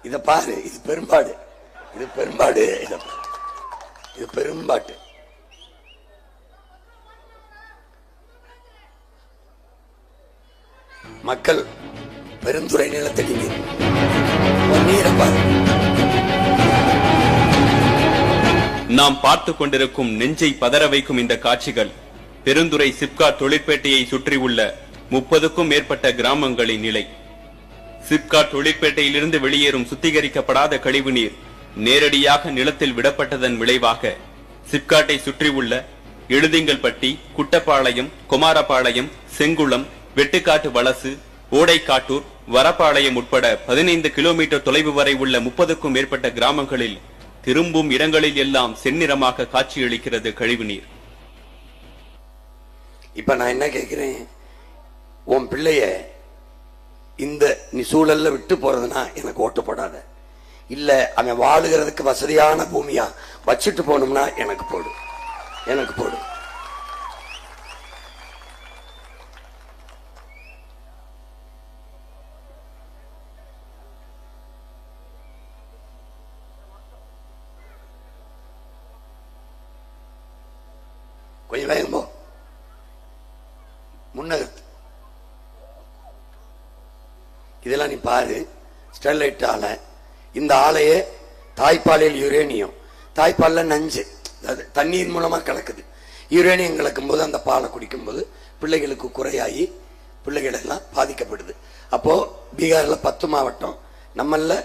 இத பாரு, இது பெரும்பாடு, இது பெரும்பாடு, இது பெரும்பாட்டு. மக்கள் பெருந்துறை நிலத்தடி நீர் பாரு. நாம் பார்த்து கொண்டிருக்கும் நெஞ்சை பதற வைக்கும் இந்த காட்சிகள் பெருந்துறை சிப்காட் தொழிற்பேட்டையை சுற்றியுள்ள 30க்கும் மேற்பட்ட கிராமங்களின் நிலை. சிப்காட் தொழிற்பேட்டையிலிருந்து வெளியேறும் சுத்திகரிக்கப்படாத கழிவுநீர் நேரடியாக நிலத்தில் விடப்பட்டதன் விளைவாக சிப்காட்டை சுற்றியுள்ள எழுதிங்கல்பட்டி, குட்டப்பாளையம், குமாரபாளையம், செங்குளம், வெட்டுக்காட்டு வலசு, ஓடைக்காட்டூர், வரப்பாளையம் உட்பட 15 கிலோமீட்டர் தொலைவு வரை உள்ள 30க்கும் மேற்பட்ட கிராமங்களில் திரும்பும் இடங்களில் எல்லாம் செந்நிறமாக காட்சியளிக்கிறது கழிவுநீர். இப்ப நான் என்ன கேட்கிறேன், உன் பிள்ளைய இந்த நீ சூழல்ல விட்டு போறதுனா எனக்கு ஓட்டு போடாத. இல்ல அவன் வாழுகிறதுக்கு வசதியான பூமியா வச்சுட்டு போகணும்னா எனக்கு போடு, எனக்கு போடு. கொஞ்சம் வேகமோ முன்னகத்து. இதெல்லாம் நீ பாரு. ஸ்டெர்லைட் ஆலை, இந்த ஆலையே தாய்ப்பாலில் யுரேனியம், தாய்ப்பால்ல நஞ்சு தண்ணீர் மூலமா கலக்குது. யுரேனியம் கலக்கும் போது அந்த பாலை குடிக்கும் போது பிள்ளைகளுக்கு குறையாகி பிள்ளைகள் எல்லாம் பாதிக்கப்படுது. அப்போ பீகார்ல 10 மாவட்டம், நம்மள